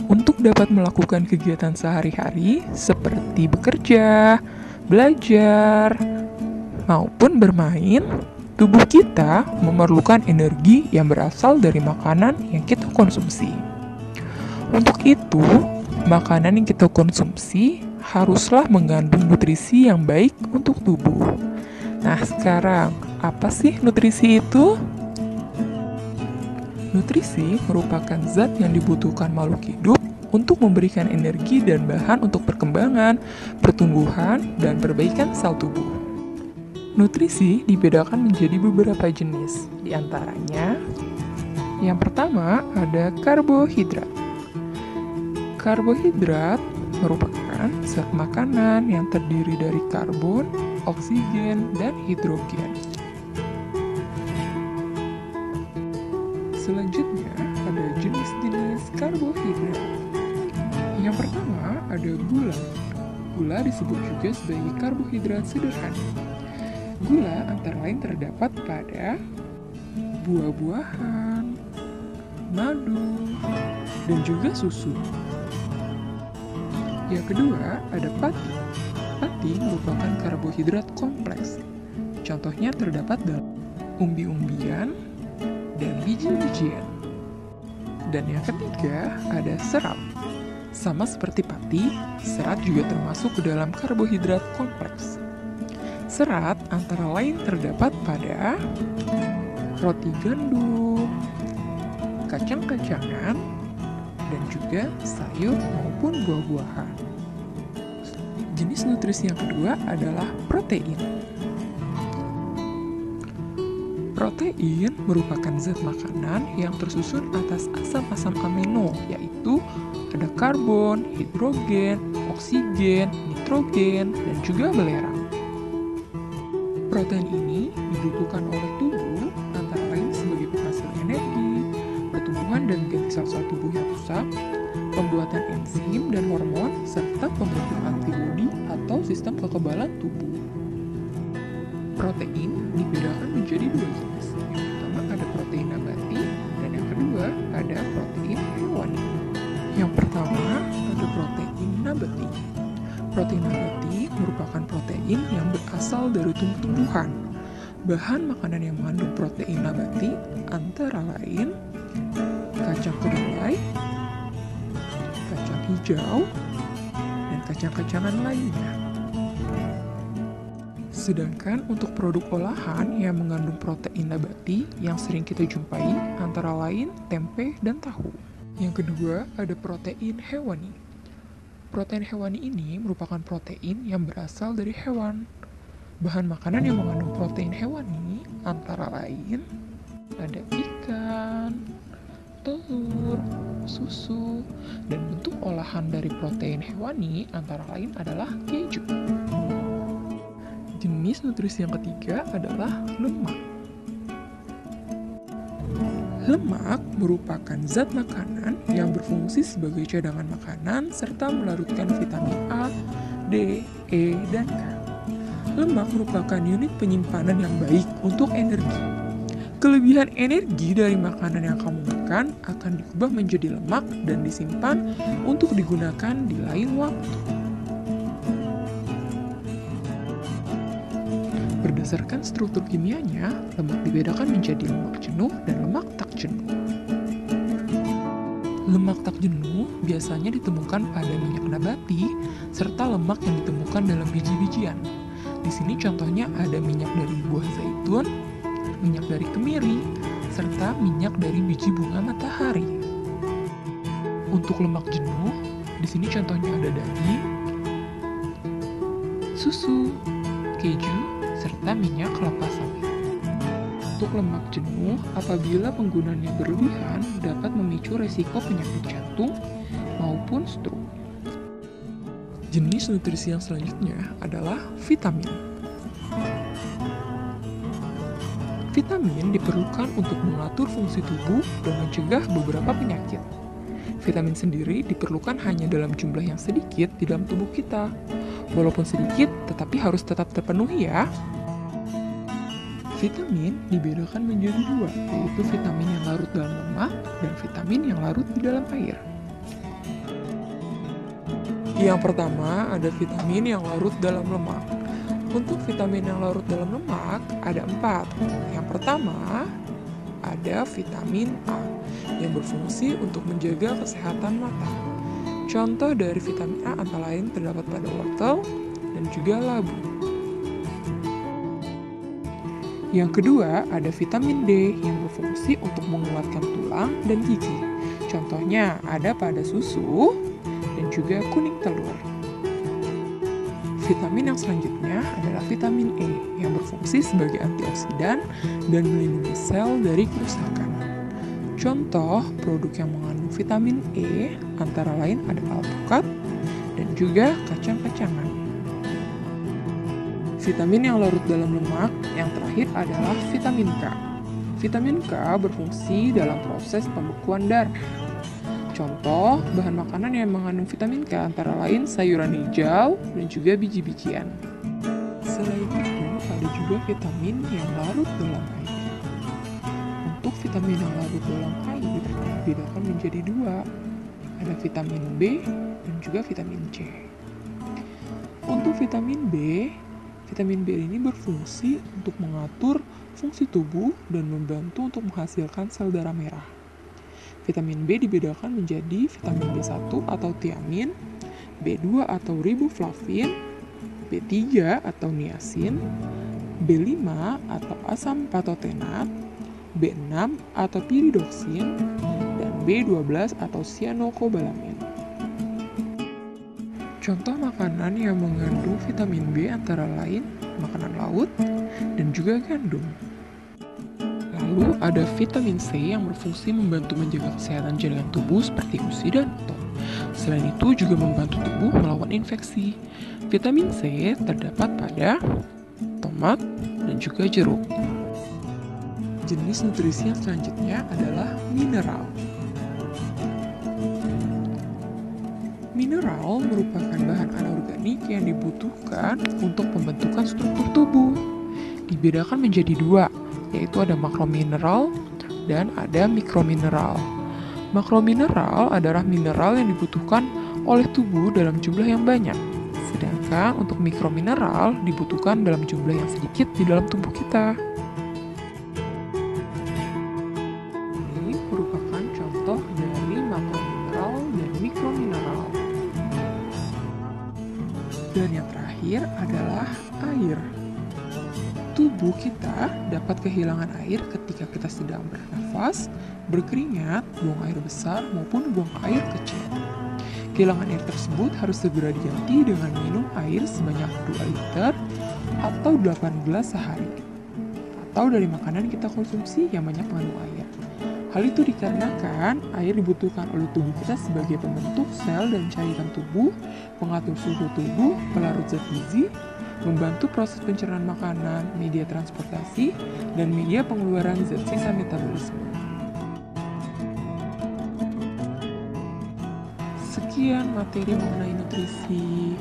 untuk dapat melakukan kegiatan sehari-hari seperti bekerja, belajar, maupun bermain. Tubuh kita memerlukan energi yang berasal dari makanan yang kita konsumsi. Untuk itu, makanan yang kita konsumsi haruslah mengandung nutrisi yang baik untuk tubuh. Nah, sekarang apa sih nutrisi itu? Nutrisi merupakan zat yang dibutuhkan makhluk hidup untuk memberikan energi dan bahan untuk perkembangan, pertumbuhan, dan perbaikan sel tubuh. Nutrisi dibedakan menjadi beberapa jenis, di antaranya yang pertama ada karbohidrat. Karbohidrat merupakan zat makanan yang terdiri dari karbon, oksigen, dan hidrogen. Selanjutnya ada jenis-jenis karbohidrat. Yang pertama ada gula. Gula disebut juga sebagai karbohidrat sederhana. Gula antara lain terdapat pada buah-buahan, madu, dan juga susu. Yang kedua ada pati. Pati merupakan karbohidrat kompleks. Contohnya terdapat dalam umbi-umbian dan biji-bijian. Dan yang ketiga ada serat. Sama seperti pati, serat juga termasuk ke dalam karbohidrat kompleks. Serat antara lain terdapat pada roti gandum, kacang-kacangan, dan juga sayur maupun buah-buahan. Jenis nutrisi yang kedua adalah protein. Protein merupakan zat makanan yang tersusun atas asam-asam amino, yaitu ada karbon, hidrogen, oksigen, nitrogen, dan juga belerang. Protein ini dibutuhkan oleh tubuh antara lain sebagai penghasil energi, pertumbuhan dan ganti sel-sel tubuh yang rusak, pembuatan enzim dan hormon, serta pembentuk antibodi atau sistem kekebalan tubuh. Protein dibedakan menjadi dua jenis. Yang pertama ada protein nabati dan yang kedua ada protein hewani. Yang pertama ada protein nabati. Protein nabati merupakan protein yang berasal dari tumbuh-tumbuhan. Bahan makanan yang mengandung protein nabati antara lain kacang kedelai, kacang hijau, dan kacang-kacangan lainnya. Sedangkan untuk produk olahan yang mengandung protein nabati yang sering kita jumpai antara lain tempe dan tahu. Yang kedua ada protein hewani. Protein hewani ini merupakan protein yang berasal dari hewan. Bahan makanan yang mengandung protein hewani antara lain ada ikan, telur, susu, dan bentuk olahan dari protein hewani antara lain adalah keju. Jenis nutrisi yang ketiga adalah lemak. Lemak merupakan zat makanan yang berfungsi sebagai cadangan makanan serta melarutkan vitamin A, D, E, dan K. Lemak merupakan unit penyimpanan yang baik untuk energi. Kelebihan energi dari makanan yang kamu makan akan diubah menjadi lemak dan disimpan untuk digunakan di lain waktu. Berdasarkan struktur kimianya, lemak dibedakan menjadi lemak jenuh dan lemak tak jenuh. Lemak tak jenuh biasanya ditemukan pada minyak nabati serta lemak yang ditemukan dalam biji-bijian. Di sini contohnya ada minyak dari buah zaitun, minyak dari kemiri, serta minyak dari biji bunga matahari. Untuk lemak jenuh, di sini contohnya ada daging, susu, keju, serta minyak kelapa sawit. Untuk lemak jenuh, apabila penggunaannya berlebihan dapat memicu resiko penyakit jantung maupun stroke. Jenis nutrisi yang selanjutnya adalah vitamin. Vitamin diperlukan untuk mengatur fungsi tubuh dan mencegah beberapa penyakit. Vitamin sendiri diperlukan hanya dalam jumlah yang sedikit di dalam tubuh kita. Walaupun sedikit, tetapi harus tetap terpenuhi ya. Vitamin dibedakan menjadi dua, yaitu vitamin yang larut dalam lemak dan vitamin yang larut di dalam air. Yang pertama, ada vitamin yang larut dalam lemak. Untuk vitamin yang larut dalam lemak, ada 4. Yang pertama, ada vitamin A, yang berfungsi untuk menjaga kesehatan mata. Contoh dari vitamin A antara lain terdapat pada wortel dan juga labu. Yang kedua, ada vitamin D yang berfungsi untuk menguatkan tulang dan gigi. Contohnya ada pada susu dan juga kuning telur. Vitamin yang selanjutnya adalah vitamin E yang berfungsi sebagai antioksidan dan melindungi sel dari kerusakan. Contoh produk yang mengandung vitamin E antara lain ada alpukat dan juga kacang-kacangan. Vitamin yang larut dalam lemak yang terakhir adalah vitamin K. Vitamin K berfungsi dalam proses pembekuan darah. Contoh, bahan makanan yang mengandung vitamin K antara lain sayuran hijau dan juga biji-bijian. Selain itu, ada juga vitamin yang larut dalam air. Untuk vitamin yang larut dalam air, dibedakan menjadi 2. Ada vitamin B dan juga vitamin C. Untuk vitamin B ini berfungsi untuk mengatur fungsi tubuh dan membantu untuk menghasilkan sel darah merah. Vitamin B dibedakan menjadi vitamin B1 atau tiamin, B2 atau riboflavin, B3 atau niacin, B5 atau asam patotenat, B6 atau piridoksin, dan B12 atau cyanocobalamin. Contoh makanan yang mengandung vitamin B antara lain makanan laut dan juga gandum. Lalu ada vitamin C yang berfungsi membantu menjaga kesehatan jaringan tubuh seperti usus dan otot. Selain itu juga membantu tubuh melawan infeksi. Vitamin C terdapat pada tomat dan juga jeruk. Jenis nutrisi yang selanjutnya adalah mineral. Mineral merupakan bahan anorganik yang dibutuhkan untuk pembentukan struktur tubuh. Dibedakan menjadi 2, yaitu ada makromineral dan ada mikromineral. Makromineral adalah mineral yang dibutuhkan oleh tubuh dalam jumlah yang banyak, sedangkan untuk mikromineral dibutuhkan dalam jumlah yang sedikit di dalam tubuh kita. Ini merupakan contoh dari makromineral dan mikromineral. Dan yang terakhir adalah air. Tubuh kita dapat kehilangan air ketika kita sedang bernafas, berkeringat, buang air besar, maupun buang air kecil. Kehilangan air tersebut harus segera diganti dengan minum air sebanyak 2 liter atau 8 gelas sehari, atau dari makanan yang kita konsumsi yang banyak mengandung air. Hal itu dikarenakan air dibutuhkan oleh tubuh kita sebagai pembentuk sel dan cairan tubuh, pengatur suhu tubuh, pelarut zat gizi, membantu proses pencernaan makanan, media transportasi, dan media pengeluaran zat sisa metabolisme. Sekian materi mengenai nutrisi.